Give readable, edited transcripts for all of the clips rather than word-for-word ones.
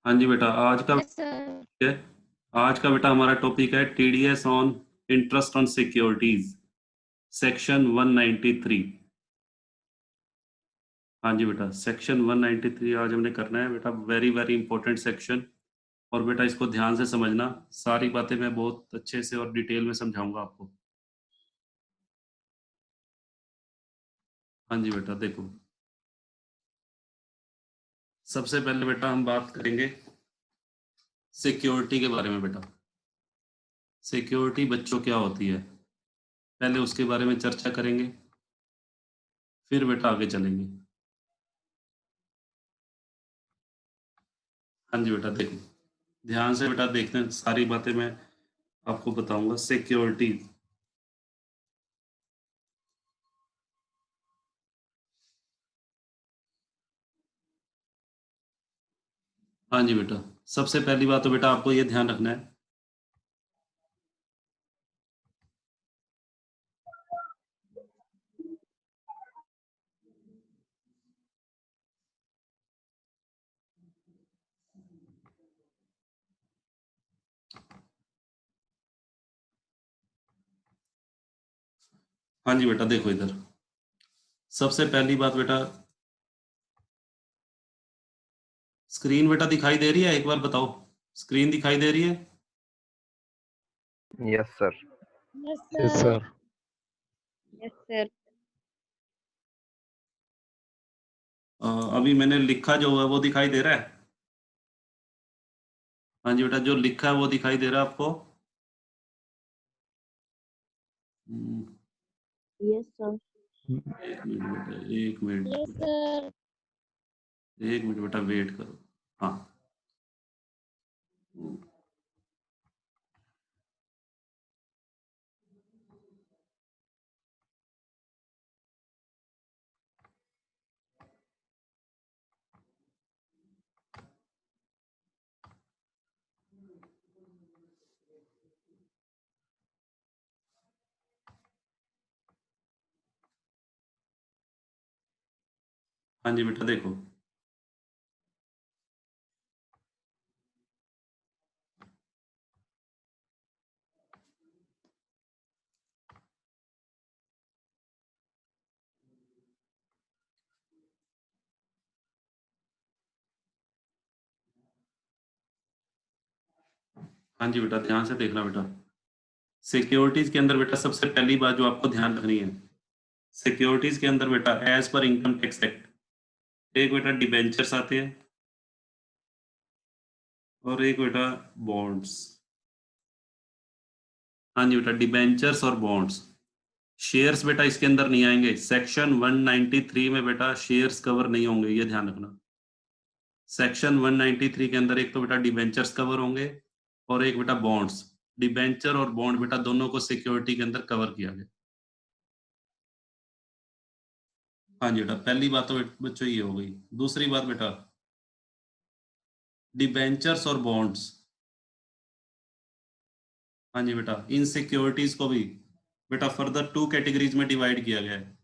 हाँ जी बेटा, आज का यस सर। है आज का बेटा हमारा टॉपिक है TDS on interest on securities, section 193। हाँ जी बेटा, सेक्शन 193 आज हमने करना है बेटा। Very very important section. और बेटा इसको ध्यान से समझना, सारी बातें मैं बहुत अच्छे से और डिटेल में समझाऊंगा आपको। हाँ जी बेटा, देखो सबसे पहले बेटा हम बात करेंगे सिक्योरिटी के बारे में। बेटा सिक्योरिटी बच्चों क्या होती है, पहले उसके बारे में चर्चा करेंगे, फिर बेटा आगे चलेंगे। हाँ जी बेटा, देखो ध्यान से बेटा देखते हैं, सारी बातें मैं आपको बताऊंगा। सिक्योरिटी, हाँ जी बेटा, सबसे पहली बात तो बेटा आपको ये ध्यान रखना है। हाँ जी बेटा, देखो इधर सबसे पहली बात बेटा, स्क्रीन बेटा दिखाई दे रही है? एक बार बताओ, स्क्रीन दिखाई दे रही है? Yes sir. Yes yes sir. Sir. Yes sir. अभी मैंने लिखा जो है वो दिखाई दे रहा है? हाँ जी बेटा, जो लिखा है वो दिखाई दे रहा है आपको? हम्म, यस सर। एक मिनट बेटा, एक मिनट यस बेटा, सर। एक मिनट बेटा, वेट करो। हाँ, हाँ जी बेटा, देखो हाँ जी बेटा, ध्यान से देखना बेटा। सिक्योरिटीज के अंदर बेटा सबसे पहली बात जो आपको ध्यान रखनी है, सिक्योरिटीज के अंदर बेटा as per income tax act एक बेटा डिबेंचर्स आते हैं और एक बेटा बॉन्ड्स। हाँ जी बेटा, डिबेंचर्स और बॉन्ड्स। शेयर्स बेटा इसके अंदर नहीं आएंगे, सेक्शन 193 में बेटा शेयर्स कवर नहीं होंगे, ये ध्यान रखना। सेक्शन 193 के अंदर एक तो बेटा डिबेंचर्स कवर होंगे और एक बेटा बॉन्ड्स। डिबेंचर और बॉन्ड बेटा दोनों को सिक्योरिटी के अंदर कवर किया गया। हाँ जी बेटा, पहली बात तो बच्चों ये हो गई। दूसरी बात बेटा, डिबेंचर्स और बॉन्ड्स, हाँ जी बेटा, इन सिक्योरिटीज को भी बेटा फर्दर टू कैटेगरीज में डिवाइड किया गया है।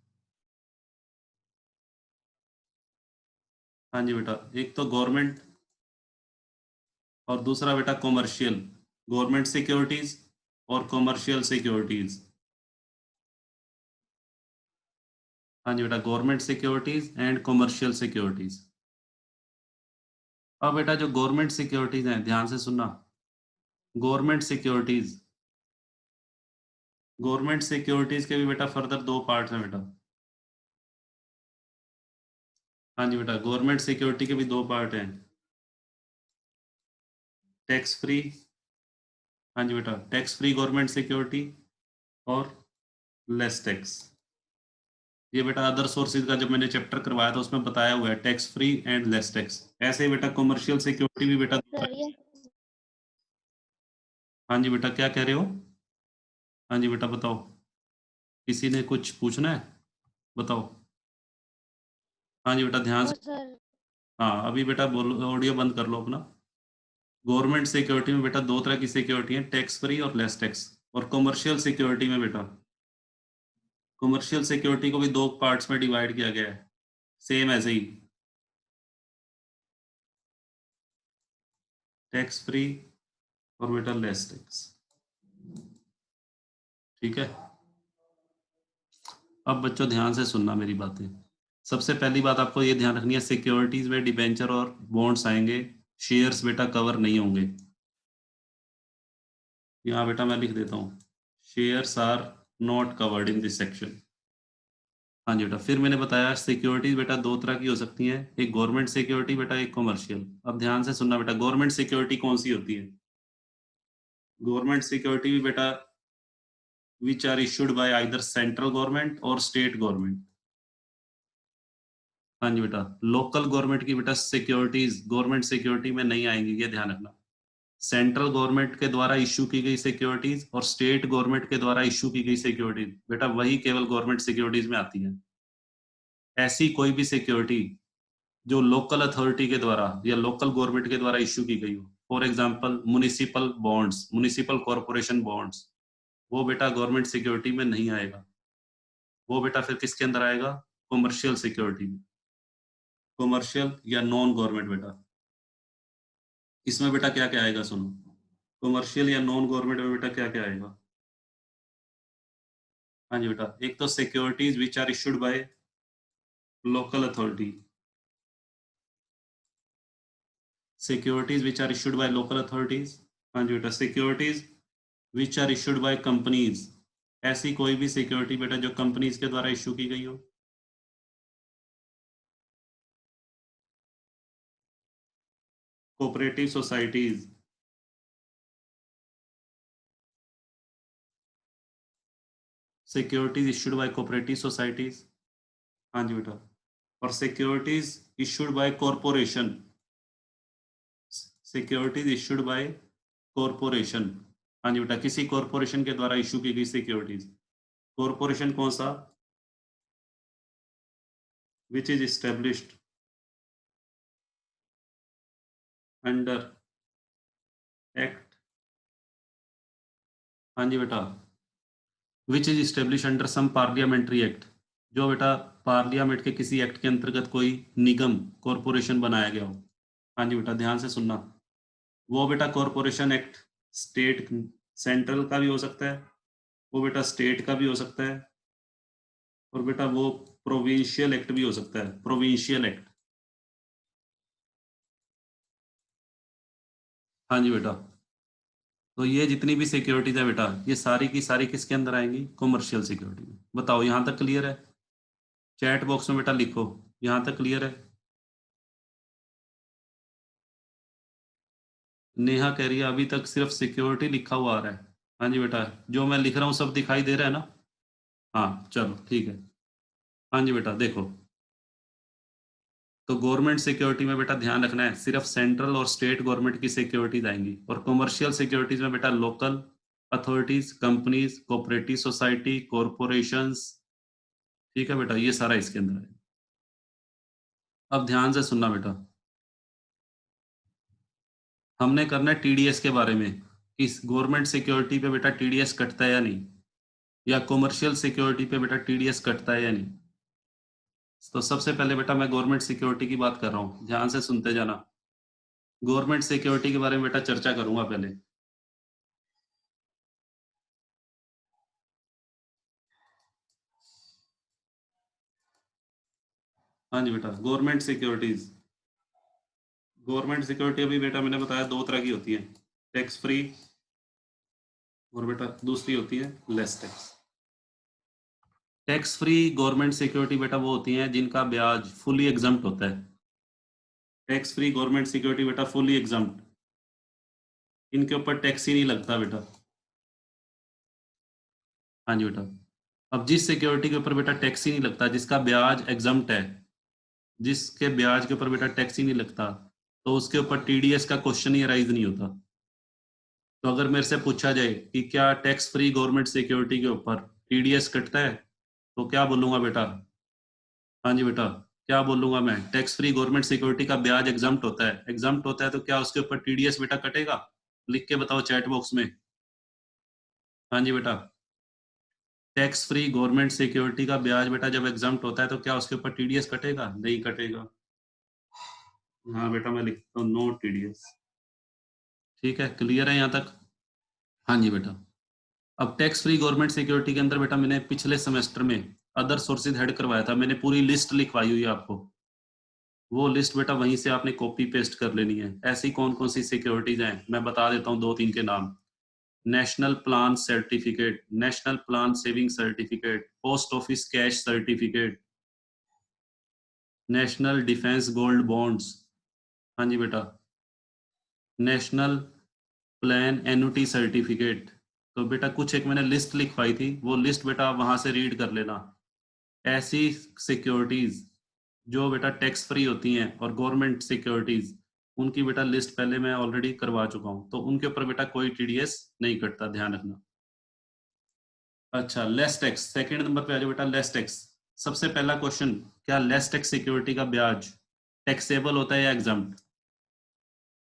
हाँ जी बेटा, एक तो गवर्नमेंट और दूसरा बेटा कॉमर्शियल। गवर्नमेंट सिक्योरिटीज और कॉमर्शियल सिक्योरिटीज। हाँ जी बेटा, government securities and commercial securities. अब बेटा जो गवर्नमेंट सिक्योरिटीज हैं, ध्यान से सुनना। गवर्नमेंट सिक्योरिटीज, गवर्नमेंट सिक्योरिटीज के भी बेटा फर्दर दो पार्ट्स हैं बेटा। हाँ जी बेटा, गवर्नमेंट सिक्योरिटी के भी दो पार्ट हैं, टैक्स फ्री। हाँ जी बेटा, टैक्स फ्री गवर्नमेंट सिक्योरिटी और लेस टैक्स। ये बेटा अदर सोर्सेज का जब मैंने चैप्टर करवाया था उसमें बताया हुआ है, tax free and less tax. ऐसे ही बेटा कॉमर्शियल सिक्योरिटी भी बेटा दो सर तरह ये की। हाँ जी बेटा, क्या कह रहे हो? हाँ जी बेटा बताओ, किसी ने कुछ पूछना है? बताओ। हाँ जी बेटा, ध्यान नो से। सर। हाँ अभी बेटा बोलो, ऑडियो बंद कर लो अपना। गवर्नमेंट सिक्योरिटी में बेटा दो तरह की सिक्योरिटी है, टैक्स फ्री और लेस टैक्स। और कॉमर्शियल सिक्योरिटी में बेटा, कॉमर्शियल सिक्योरिटी को भी दो पार्ट्स में डिवाइड किया गया है, सेम ऐसे ही। टैक्स फ्री और बेटा लेस टैक्स। ठीक है, अब बच्चों ध्यान से सुनना मेरी बातें। सबसे पहली बात आपको ये ध्यान रखनी है, सिक्योरिटीज में डिबेंचर और बॉन्ड्स आएंगे, शेयर्स बेटा कवर नहीं होंगे। यहाँ बेटा मैं लिख देता हूँ, shares are not covered in this section. हाँ जी बेटा, फिर मैंने बताया सिक्योरिटीज बेटा दो तरह की हो सकती हैं, एक गवर्नमेंट सिक्योरिटी बेटा, एक कमर्शियल। अब ध्यान से सुनना बेटा, गवर्नमेंट सिक्योरिटी कौन सी होती है? गवर्नमेंट सिक्योरिटी भी बेटा which are issued by either central government और स्टेट गवर्नमेंट। हाँ जी बेटा, लोकल गवर्नमेंट की बेटा सिक्योरिटीज गवर्नमेंट सिक्योरिटी में नहीं आएंगी, ये ध्यान रखना। सेंट्रल गवर्नमेंट के द्वारा इश्यू की गई सिक्योरिटीज और स्टेट गवर्नमेंट के द्वारा इश्यू की गई सिक्योरिटीज बेटा वही केवल गवर्नमेंट सिक्योरिटीज में आती है। ऐसी कोई भी सिक्योरिटी जो लोकल अथॉरिटी के द्वारा या लोकल गवर्नमेंट के द्वारा इश्यू की गई हो, for example municipal bonds, municipal corporation bonds, वो बेटा गवर्नमेंट सिक्योरिटी में नहीं आएगा। वो बेटा फिर किसके अंदर आएगा? कॉमर्शियल सिक्योरिटी में। कॉमर्शियल या नॉन गवर्नमेंट बेटा, इसमें बेटा क्या क्या आएगा सुनो, कॉमर्शियल या नॉन गवर्नमेंट में बेटा क्या क्या आएगा? हाँ जी बेटा, एक तो securities which are issued by local authority, securities which are issued by local authorities. हाँ जी बेटा, securities which are issued by companies, ऐसी कोई भी सिक्योरिटी बेटा जो कंपनीज के द्वारा इशू की गई हो। Cooperative societies, securities issued by cooperative societies. हाँ जी बेटा, और securities issued by corporation, securities issued by corporation. हाँ जी बेटा, किसी कॉरपोरेशन के द्वारा इशू की गई सिक्योरिटीज। कॉरपोरेशन कौन सा? Which is established under act. हाँ जी बेटा, which is establish under some parliamentary act, जो बेटा पार्लियामेंट के किसी एक्ट के अंतर्गत कोई निगम कॉरपोरेशन बनाया गया हो। हाँ जी बेटा, ध्यान से सुनना, वो बेटा कॉरपोरेशन एक्ट स्टेट सेंट्रल का भी हो सकता है, वो बेटा स्टेट का भी हो सकता है, और बेटा वो प्रोविंशियल एक्ट भी हो सकता है, प्रोविंशियल एक्ट। हाँ जी बेटा, तो ये जितनी भी सिक्योरिटीज है बेटा, ये सारी की सारी किसके अंदर आएंगी? कॉमर्शियल सिक्योरिटी में। बताओ यहाँ तक क्लियर है? चैट बॉक्स में बेटा लिखो, यहाँ तक क्लियर है? नेहा कह रही है अभी तक सिर्फ सिक्योरिटी लिखा हुआ आ रहा है। हाँ जी बेटा, जो मैं लिख रहा हूँ सब दिखाई दे रहा है ना? हाँ चलो ठीक है। हाँ जी बेटा देखो, तो गवर्नमेंट सिक्योरिटी में बेटा ध्यान रखना है, सिर्फ सेंट्रल और स्टेट गवर्नमेंट की सिक्योरिटीज आएंगी, और कॉमर्शियल सिक्योरिटीज में बेटा local authorities, companies, cooperative society, corporations. ठीक है बेटा, ये सारा इसके अंदर है। अब ध्यान से सुनना बेटा, हमने करना है टीडीएस के बारे में, कि गवर्नमेंट सिक्योरिटी पे बेटा टीडीएस कटता है या नहीं, या कॉमर्शियल सिक्योरिटी पे बेटा टीडीएस कटता है या नहीं। तो सबसे पहले बेटा मैं गवर्नमेंट सिक्योरिटी की बात कर रहा हूँ, ध्यान से सुनते जाना। गवर्नमेंट सिक्योरिटी के बारे में बेटा चर्चा करूंगा पहले। हाँ जी बेटा, गवर्नमेंट सिक्योरिटी अभी बेटा मैंने बताया दो तरह की होती है, टैक्स फ्री, और बेटा दूसरी होती है less tax. Tax free government security बेटा वो होती हैं जिनका ब्याज फुली एग्जम्प्ट होता है। टैक्स फ्री गवर्नमेंट सिक्योरिटी बेटा फुली एग्जम्प्ट, इनके ऊपर टैक्स ही नहीं लगता बेटा। हाँ जी बेटा, अब जिस सिक्योरिटी के ऊपर बेटा टैक्स ही नहीं लगता, जिसका ब्याज एग्जम्प्ट है, जिसके ब्याज के ऊपर बेटा टैक्स ही नहीं लगता, तो उसके ऊपर टीडीएस का क्वेश्चन ही अराइज नहीं होता। तो अगर मेरे से पूछा जाए कि क्या टैक्स फ्री गवर्नमेंट सिक्योरिटी के ऊपर टीडीएस कटता है, तो क्या बोलूंगा बेटा? हाँ जी बेटा, क्या बोलूंगा मैं? टैक्स फ्री गवर्नमेंट सिक्योरिटी का ब्याज एग्जम्प्ट होता है, एग्जम्प्ट होता है, तो क्या उसके ऊपर टीडीएस बेटा कटेगा? लिख के बताओ चैट बॉक्स में। हाँ जी बेटा, टैक्स फ्री गवर्नमेंट सिक्योरिटी का ब्याज बेटा जब एग्जम्प्ट होता है तो क्या उसके ऊपर टीडीएस कटेगा? नहीं कटेगा। हाँ बेटा, मैं लिखता हूँ नो टीडीएस। ठीक है, क्लियर है यहाँ तक? हाँ जी बेटा। अब टैक्स फ्री गवर्नमेंट सिक्योरिटी के अंदर बेटा मैंने पिछले सेमेस्टर में अदर सोर्सेज हेड करवाया था, मैंने पूरी लिस्ट लिखवाई हुई है आपको। वो लिस्ट बेटा वहीं से आपने कॉपी पेस्ट कर लेनी है। ऐसी कौन कौन सी सिक्योरिटीज हैं मैं बता देता हूँ, 2-3 के नाम। National plan certificate, national plan saving certificate, post office cash certificate, national defence gold bonds. हाँ जी बेटा। National plan annuity certificate. तो बेटा कुछ एक मैंने लिस्ट लिखवाई थी, वो लिस्ट बेटा आप वहां से रीड कर लेना। ऐसी सिक्योरिटीज जो बेटा टैक्स फ्री होती हैं और गवर्नमेंट सिक्योरिटीज, उनकी बेटा लिस्ट पहले मैं ऑलरेडी करवा चुका हूं, तो उनके ऊपर बेटा कोई टीडीएस नहीं कटता, ध्यान रखना। अच्छा, लेस टैक्स, सेकंड नंबर पे आ जाओ बेटा, लेस टैक्स। सबसे पहला क्वेश्चन, क्या लेस टैक्स सिक्योरिटी का ब्याज टैक्सेबल होता है या एग्जम्प्ट?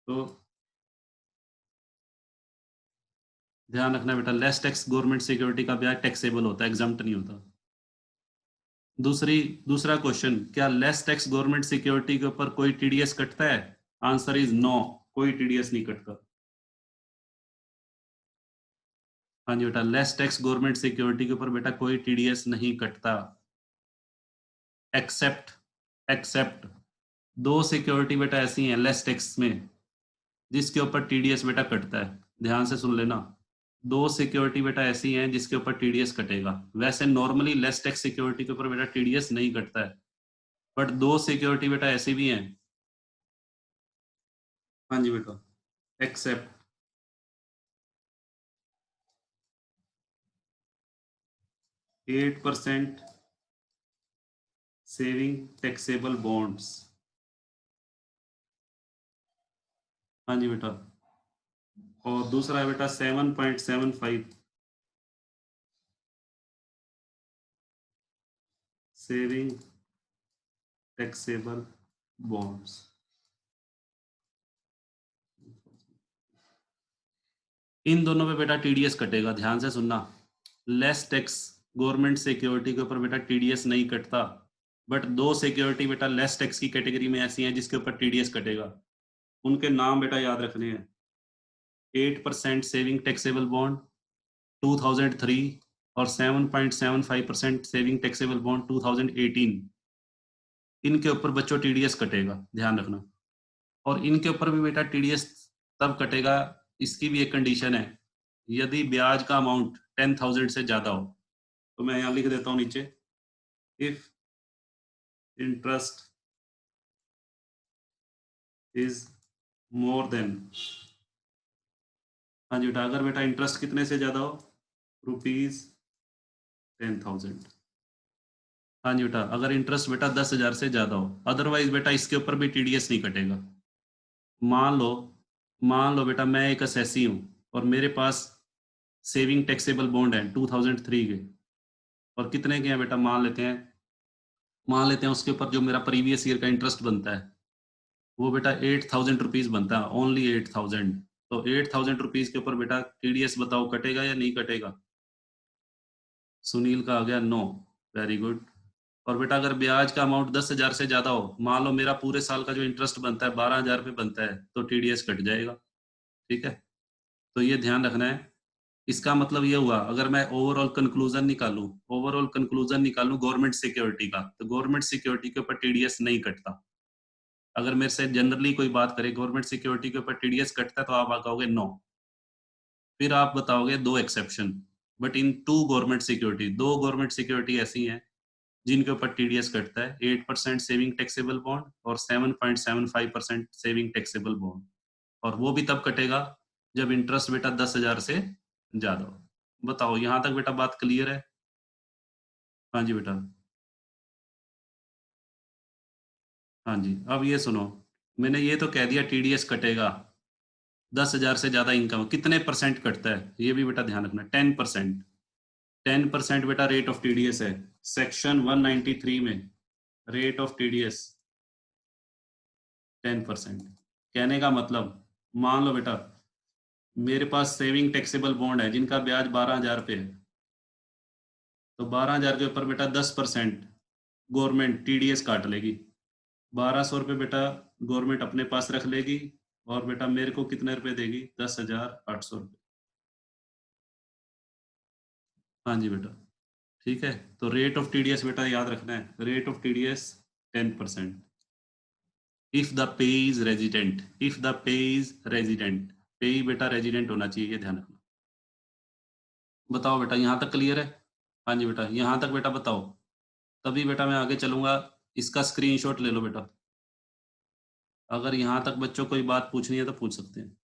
तो ध्यान रखना बेटा, लेस टैक्स गवर्नमेंट सिक्योरिटी का ब्याज टैक्सेबल होता है, एग्जम्प्ट नहीं होता। दूसरा क्वेश्चन, क्या लेस टैक्स गवर्नमेंट सिक्योरिटी के ऊपर कोई टीडीएस कटता है? आंसर इज नो, कोई टीडीएस नहीं कटता। हाँ जी बेटा, लेस टैक्स गवर्नमेंट सिक्योरिटी के ऊपर बेटा कोई टीडीएस नहीं कटता, एक्सेप्ट एक्सेप्ट दो सिक्योरिटी बेटा ऐसी हैं लेस टैक्स में जिसके ऊपर टीडीएस बेटा कटता है, ध्यान से सुन लेना। दो सिक्योरिटी बेटा ऐसी हैं जिसके ऊपर टीडीएस कटेगा। वैसे नॉर्मली लेस टैक्स सिक्योरिटी के ऊपर बेटा टीडीएस नहीं कटता है, बट दो सिक्योरिटी बेटा ऐसी भी हैं। हाँ जी बेटा, एक्सेप्ट 8% सेविंग टैक्सेबल बॉन्ड्स। हाँ जी बेटा। और दूसरा है बेटा 7.75 सेविंग टैक्सेबल बॉन्ड्स। इन दोनों पे बेटा टीडीएस कटेगा, ध्यान से सुनना। लेस टैक्स गवर्नमेंट सिक्योरिटी के ऊपर बेटा टीडीएस नहीं कटता, बट दो सिक्योरिटी बेटा लेस टैक्स की कैटेगरी में ऐसी हैं जिसके ऊपर टीडीएस कटेगा। उनके नाम बेटा याद रखने हैं। 8% सेविंग टैक्सेबल बॉन्ड 2003 और 7.75% सेविंग टैक्सेबल बॉन्ड 2018। इनके ऊपर बच्चों टीडीएस कटेगा, ध्यान रखना। और इनके ऊपर भी बेटा टीडीएस तब कटेगा, इसकी भी एक कंडीशन है, यदि ब्याज का अमाउंट 10,000 से ज्यादा हो। तो मैं यहाँ लिख देता हूँ नीचे, if interest is more than. हाँ जी बेटा, अगर बेटा इंटरेस्ट कितने से ज्यादा हो, ₹10,000। हाँ जी बेटा, अगर इंटरेस्ट बेटा 10,000 से ज्यादा हो, अदरवाइज बेटा इसके ऊपर भी टीडीएस नहीं कटेगा। मान लो मान लो बेटा मैं एक असेसी हूँ और मेरे पास सेविंग टैक्सेबल बॉन्ड है 2003 के, और कितने के हैं बेटा, मान लेते हैं उसके ऊपर जो मेरा प्रीवियस ईयर का इंटरेस्ट बनता है वो बेटा 8,000 रुपीज बनता है, ओनली 8,000। तो 8,000 रुपीज के ऊपर बेटा टीडीएस बताओ कटेगा या नहीं कटेगा? सुनील का आ गया नो, वेरी गुड। और बेटा अगर ब्याज का अमाउंट 10,000 से ज्यादा हो, मान लो मेरा पूरे साल का जो इंटरेस्ट बनता है 12,000 रुपये बनता है, तो टीडीएस कट जाएगा। ठीक है, तो ये ध्यान रखना है। इसका मतलब ये हुआ, अगर मैं ओवरऑल कंक्लूजन निकालूं गवर्नमेंट सिक्योरिटी का, तो गवर्नमेंट सिक्योरिटी के ऊपर टीडीएस नहीं कटता। अगर मेरे से जनरली कोई बात करे गवर्नमेंट सिक्योरिटी के ऊपर टीडीएस कटता है, तो आप कहोगे नो। फिर आप बताओगे दो एक्सेप्शन, बट इन दो गवर्नमेंट सिक्योरिटी ऐसी हैं जिनके ऊपर टीडीएस कटता है, 8% सेविंग टैक्सेबल बॉन्ड और 7.75% सेविंग टैक्सेबल बॉन्ड। और वो भी तब कटेगा जब इंटरेस्ट बेटा 10,000 से ज्यादा हो। बताओ यहाँ तक बेटा बात क्लियर है? हाँ जी बेटा। हाँ जी, अब ये सुनो, मैंने ये तो कह दिया टीडीएस कटेगा, 10,000 से ज्यादा इनकम कितने परसेंट कटता है ये भी बेटा ध्यान रखना, 10%। 10% बेटा रेट ऑफ टीडीएस है, सेक्शन 193 में रेट ऑफ टीडीएस 10%। कहने का मतलब, मान लो बेटा मेरे पास सेविंग टैक्सेबल बॉन्ड है जिनका ब्याज 12,000 रुपये है, तो 12,000 के ऊपर बेटा 10% गवर्नमेंट टीडीएस काट लेगी। 1,200 रुपये बेटा गवर्नमेंट अपने पास रख लेगी और बेटा मेरे को कितने रुपए देगी? 10,800 रुपये। हाँ जी बेटा, ठीक है। तो रेट ऑफ टीडीएस बेटा याद रखना है, rate of TDS 10%। If the pay is resident, if the pay is resident, पे बेटा रेजिडेंट होना चाहिए, ये ध्यान रखना। बताओ बेटा यहाँ तक क्लियर है? हाँ जी बेटा, यहाँ तक बेटा बताओ, तभी बेटा मैं आगे चलूंगा। इसका स्क्रीनशॉट ले लो बेटा। अगर यहाँ तक बच्चों कोई बात पूछनी है तो पूछ सकते हैं।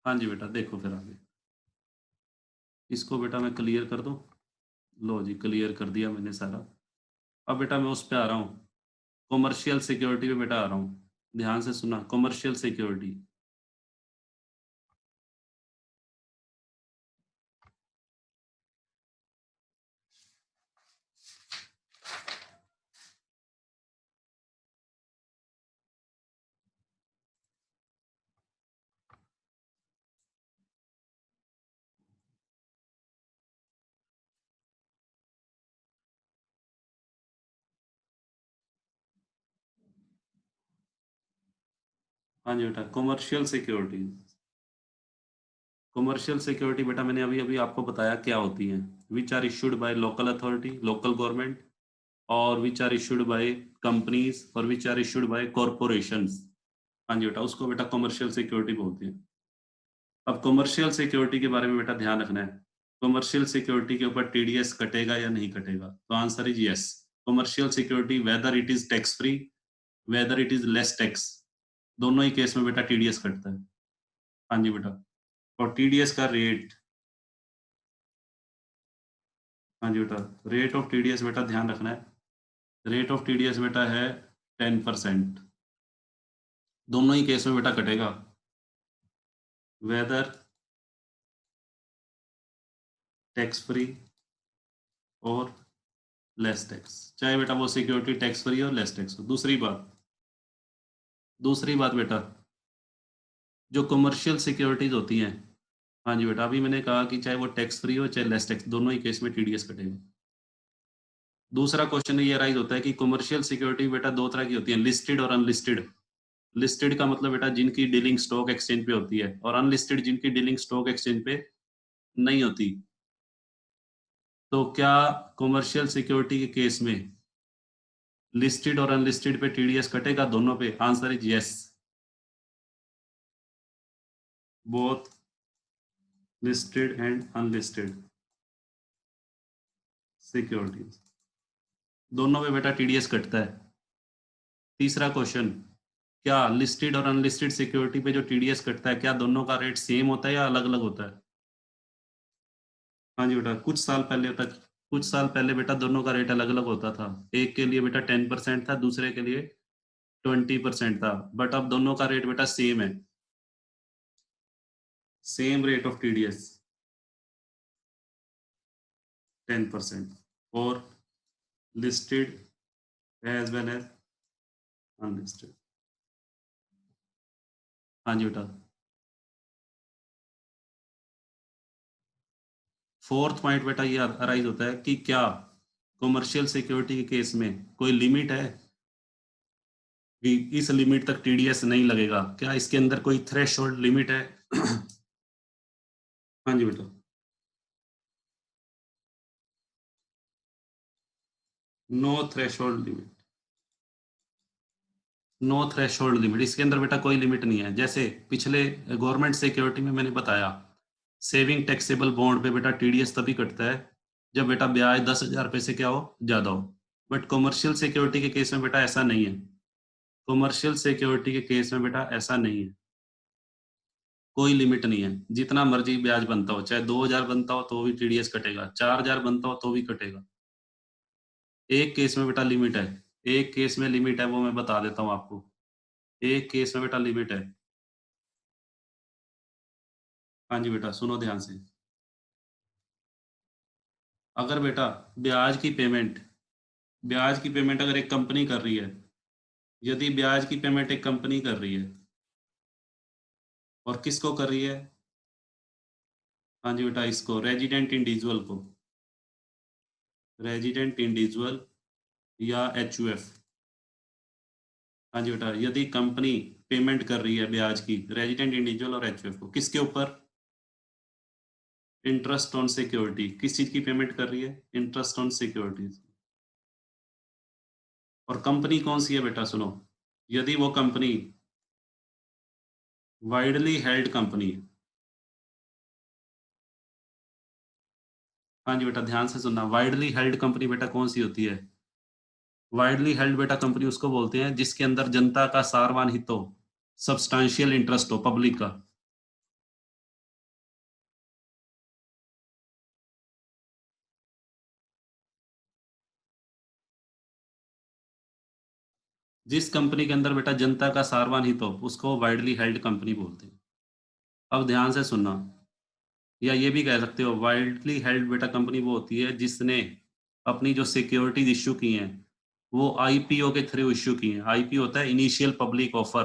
हाँ जी बेटा, देखो फिर आगे इसको बेटा मैं क्लियर कर दूं। लो जी, क्लियर कर दिया मैंने सारा। अब बेटा मैं उस पे आ रहा हूँ, कॉमर्शियल सिक्योरिटी पे बेटा आ रहा हूँ। ध्यान से सुना, कॉमर्शियल सिक्योरिटी। हाँ जी बेटा, कॉमर्शियल सिक्योरिटी। कॉमर्शियल सिक्योरिटी बेटा मैंने अभी अभी आपको बताया क्या होती है। Which are issued by local authority, local government, और which are issued by companies, और which are issued by corporations. हाँ जी बेटा, उसको बेटा कॉमर्शियल सिक्योरिटी बोलते हैं। अब कॉमर्शियल सिक्योरिटी के बारे में बेटा ध्यान रखना है, कॉमर्शियल सिक्योरिटी के ऊपर टीडीएस कटेगा या नहीं कटेगा? तो answer is yes. Commercial security whether it is tax free, whether it is less tax, दोनों ही केस में बेटा टीडीएस कटता है। हाँ जी बेटा, और टीडीएस का रेट, हाँ जी बेटा, रेट ऑफ टीडीएस बेटा ध्यान रखना है, रेट ऑफ टीडीएस बेटा है 10%। दोनों ही केस में बेटा कटेगा, वेदर टैक्स फ्री और लेस टैक्स, चाहे बेटा वो सिक्योरिटी टैक्स फ्री और लेस टैक्स हो। दूसरी बात बेटा, जो कमर्शियल सिक्योरिटीज होती हैं, हाँ जी बेटा, अभी मैंने कहा कि चाहे वो टैक्स फ्री हो चाहे लेस टैक्स, दोनों ही केस में टीडीएस कटेगा। दूसरा क्वेश्चन ये राइज होता है कि कमर्शियल सिक्योरिटी बेटा दो तरह की होती है, लिस्टेड और अनलिस्टेड। लिस्टेड का मतलब बेटा जिनकी डीलिंग स्टॉक एक्सचेंज पे होती है, और अनलिस्टेड जिनकी डीलिंग स्टॉक एक्सचेंज पे नहीं होती। तो क्या कमर्शियल सिक्योरिटी के केस में लिस्टेड और अनलिस्टेड पे टीडीएस कटेगा? दोनों पे? Answer is yes, both listed and unlisted securities, दोनों में बेटा टीडीएस कटता है। तीसरा क्वेश्चन, क्या लिस्टेड और अनलिस्टेड सिक्योरिटी पे जो टीडीएस कटता है, क्या दोनों का रेट सेम होता है या अलग अलग होता है? हाँ जी बेटा, कुछ साल पहले बेटा दोनों का रेट अलग अलग होता था। एक के लिए बेटा 10% था, दूसरे के लिए 20% था, बट अब दोनों का रेट बेटा सेम है, सेम रेट ऑफ टीडीएस 10% और listed as well as unlisted. हाँ जी बेटा, फोर्थ पॉइंट बेटा ये अराइज होता है कि क्या कॉमर्शियल सिक्योरिटी के केस में कोई लिमिट है कि इस लिमिट तक टीडीएस नहीं लगेगा? क्या इसके अंदर कोई थ्रेशोल्ड लिमिट है? हाँ जी बेटा, no threshold limit, no threshold limit, इसके अंदर बेटा कोई लिमिट नहीं है। जैसे पिछले गवर्नमेंट सिक्योरिटी में मैंने बताया, सेविंग टैक्सेबल बॉन्ड पे बेटा टीडीएस तभी कटता है जब बेटा ब्याज 10,000 रुपए से क्या हो, ज्यादा हो। बट कॉमर्शियल सिक्योरिटी के केस में बेटा ऐसा नहीं है, कॉमर्शियल सिक्योरिटी के केस में बेटा ऐसा नहीं है, कोई लिमिट नहीं है। जितना मर्जी ब्याज बनता हो, चाहे 2,000 बनता हो तो भी टीडीएस कटेगा, 4,000 बनता हो तो भी कटेगा। एक केस में बेटा लिमिट है, एक केस में लिमिट है, वो मैं बता देता हूँ आपको। एक केस में बेटा लिमिट है। हाँ जी बेटा, सुनो ध्यान से। अगर बेटा ब्याज की पेमेंट ब्याज की पेमेंट अगर एक कंपनी कर रही है, यदि ब्याज की पेमेंट एक कंपनी कर रही है, और किसको कर रही है? हाँ जी बेटा, इसको रेजिडेंट इंडिविजुअल को। रेजिडेंट इंडिविजुअल या एचयूएफ। हाँ जी बेटा, यदि कंपनी पेमेंट कर रही है ब्याज की रेजिडेंट इंडिविजुअल और एचयूएफ को, किसके ऊपर? Interest on security. किस चीज की पेमेंट कर रही है? Interest on securities. और कंपनी कौन सी है बेटा? सुनो, यदि वो कंपनी वाइडली हेल्ड कंपनी है। हाँ जी बेटा, ध्यान से सुनना, वाइडली हेल्ड कंपनी बेटा कौन सी होती है? वाइडली हेल्ड बेटा कंपनी उसको बोलते हैं जिसके अंदर जनता का सारवान हित हो, सब्सटैंशियल इंटरेस्ट हो पब्लिक का। जिस कंपनी के अंदर बेटा जनता का सारवान हित हो उसको वाइडली हेल्ड कंपनी बोलते हैं। अब ध्यान से सुनना, या ये भी कह सकते हो वाइडली हेल्ड बेटा कंपनी वो होती है जिसने अपनी जो सिक्योरिटीज इश्यू की हैं वो आईपीओ के थ्रू इश्यू की हैं। आईपीओ होता है इनिशियल पब्लिक ऑफर।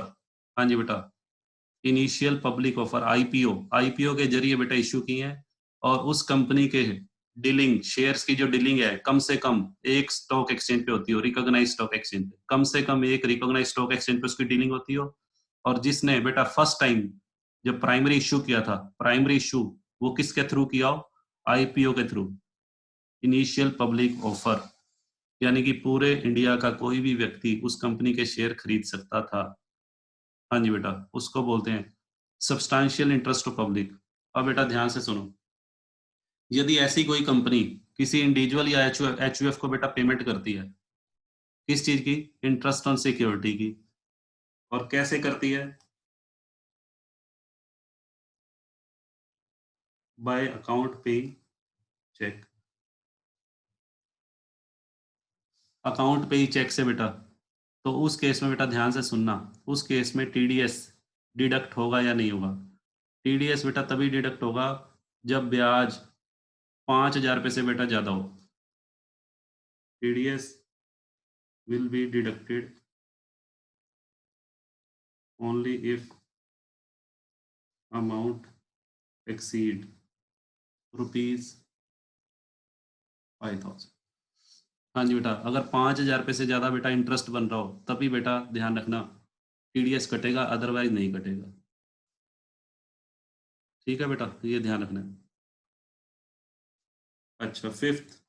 हाँ जी बेटा, initial public offer IPO, IPO के जरिए बेटा इश्यू की हैं। और उस कंपनी के डीलिंग, शेयर्स की जो डीलिंग है कम से कम एक स्टॉक एक्सचेंज पे होती हो, रिकॉग्नाइज स्टॉक एक्सचेंज पे, कम से कम एक रिकॉग्नाइज स्टॉक एक्सचेंज पे उसकी डीलिंग होती हो। और जिसने बेटा फर्स्ट टाइम जब प्राइमरी इश्यू किया था, प्राइमरी इश्यू वो किसके थ्रू किया हो? आईपीओ के थ्रू, इनिशियल पब्लिक ऑफर। यानी कि पूरे इंडिया का कोई भी व्यक्ति उस कंपनी के शेयर खरीद सकता था। हाँ जी बेटा, उसको बोलते हैं सब्सटैंशियल इंटरेस्ट टू पब्लिक। अब बेटा ध्यान से सुनो, यदि ऐसी कोई कंपनी किसी इंडिविजुअल या एचयूएफ को बेटा पेमेंट करती है, किस चीज की? इंटरेस्ट ऑन सिक्योरिटी की। और कैसे करती है? By account paying cheque. Account पे ही चेक से बेटा। तो उस केस में बेटा ध्यान से सुनना, उस केस में टीडीएस डिडक्ट होगा या नहीं होगा? टीडीएस बेटा तभी डिडक्ट होगा जब ब्याज 5,000 रुपये से बेटा ज्यादा हो। TDS will be deducted only if amount exceed ₹5,000। हाँ जी बेटा, अगर 5,000 रुपये से ज्यादा बेटा इंटरेस्ट बन रहा हो तभी बेटा ध्यान रखना टीडीएस कटेगा, अदरवाइज नहीं कटेगा। ठीक है बेटा, ये ध्यान रखना है। अच्छा, फिफ्थ,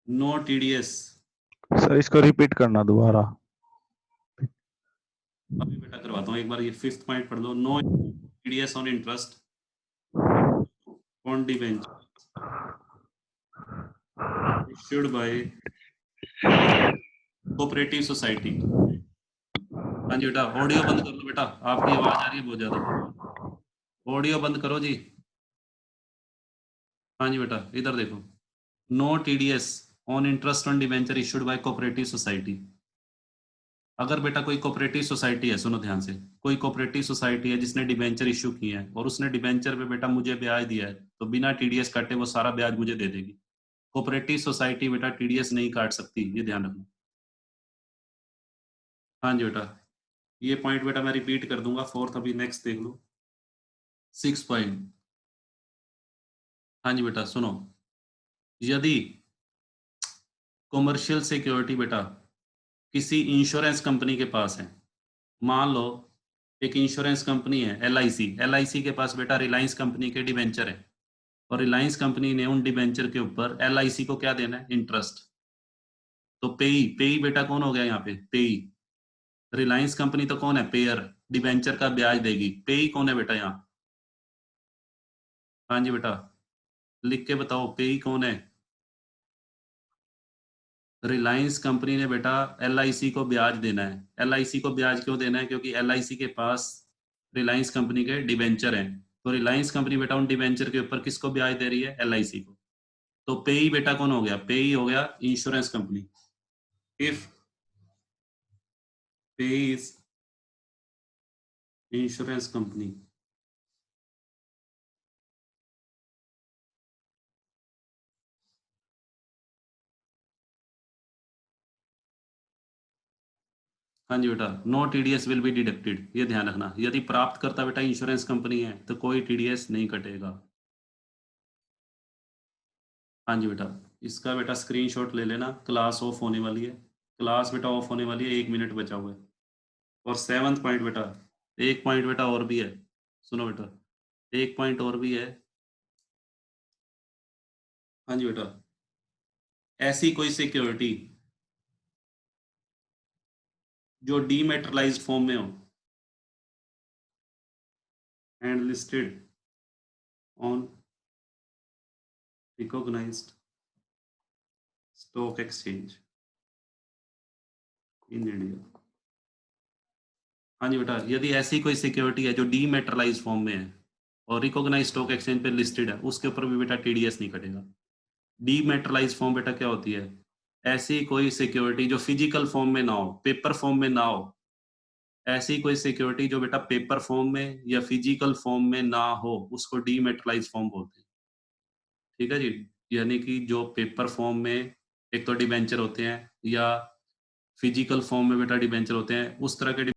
नो टीडीएस। सर इसको रिपीट करना दोबारा। अभी बेटा करवाता हूँ एक बार, ये फिफ्थ पॉइंट पढ़ लो। No TDS on interest on debenture issued by cooperative society. हाँ जी बेटा, ऑडियो बंद कर लो बेटा, आपकी आवाज आ रही है बहुत ज्यादा। ऑडियो बंद करो जी। हाँ जी बेटा, इधर देखो, no TDS on interest on debenture issued by cooperative society. अगर बेटा कोई कोऑपरेटिव सोसाइटी है, सुनो ध्यान से, कोई कोऑपरेटिव सोसाइटी है जिसने डिबेंचर इश्यू किए हैं और उसने डिबेंचर पे बेटा मुझे ब्याज दिया है, तो बिना टीडीएस काटे वो सारा ब्याज मुझे दे देगी। कोऑपरेटिव सोसाइटी बेटा टीडीएस नहीं काट सकती, ये ध्यान रखना। हाँ जी बेटा, ये पॉइंट बेटा मैं रिपीट कर दूंगा, फोर्थ अभी नेक्स्ट देख लो। सिक्स पॉइंट, हाँ जी बेटा सुनो, यदि कॉमर्शियल सिक्योरिटी बेटा किसी इंश्योरेंस कंपनी के पास है, मान लो एक इंश्योरेंस कंपनी है एलआईसी, एलआईसी के पास बेटा रिलायंस कंपनी के डिबेंचर है, और रिलायंस कंपनी ने उन डिबेंचर के ऊपर एलआईसी को क्या देना है? इंटरेस्ट। तो पेई, पेई बेटा कौन हो गया यहाँ पे? पेई। रिलायंस कंपनी तो कौन है? पेयर, डिबेंचर का ब्याज देगी। पेई कौन है बेटा यहाँ? हाँ जी बेटा, लिख के बताओ पेई कौन है? रिलायंस कंपनी ने बेटा एलआईसी को ब्याज देना है। एलआईसी को ब्याज क्यों देना है? क्योंकि एलआईसी के पास रिलायंस कंपनी के डिबेंचर हैं। तो रिलायंस कंपनी बेटा उन डिबेंचर के ऊपर किसको ब्याज दे रही है? एलआईसी को। तो पेई बेटा कौन हो गया? पेई हो गया insurance company. If payee is insurance company, हाँ जी बेटा, no TDS will be deducted, ये ध्यान रखना। यदि प्राप्त करता बेटा इंश्योरेंस कंपनी है तो कोई टीडीएस नहीं कटेगा। हाँ जी बेटा, इसका बेटा स्क्रीनशॉट ले लेना, क्लास ऑफ होने वाली है, क्लास बेटा ऑफ होने वाली है, 1 मिनट बचा हुआ है। और 7th पॉइंट बेटा, एक पॉइंट बेटा और भी है, सुनो बेटा, एक पॉइंट और भी है। हाँ जी बेटा, ऐसी कोई सिक्योरिटी जो डीमेटेरियलाइज्ड फॉर्म में हो and listed on recognised stock exchange in India. हाँ जी बेटा, यदि ऐसी कोई सिक्योरिटी है जो डीमेटेरियलाइज्ड फॉर्म में है और रिकॉग्नाइज्ड स्टॉक एक्सचेंज पे लिस्टेड है, उसके ऊपर भी बेटा टीडीएस नहीं कटेगा। डीमेटेरियलाइज्ड फॉर्म बेटा क्या होती है? ऐसी कोई सिक्योरिटी जो फिजिकल फॉर्म में ना हो, पेपर फॉर्म में ना हो, ऐसी कोई सिक्योरिटी जो बेटा पेपर फॉर्म में या फिजिकल फॉर्म में ना हो, उसको डीमेटेरियलाइज्ड फॉर्म बोलते हैं। ठीक है जी? यानी कि जो पेपर फॉर्म में एक तो डिबेंचर होते हैं या फिजिकल फॉर्म में बेटा डिबेंचर होते हैं, उस तरह के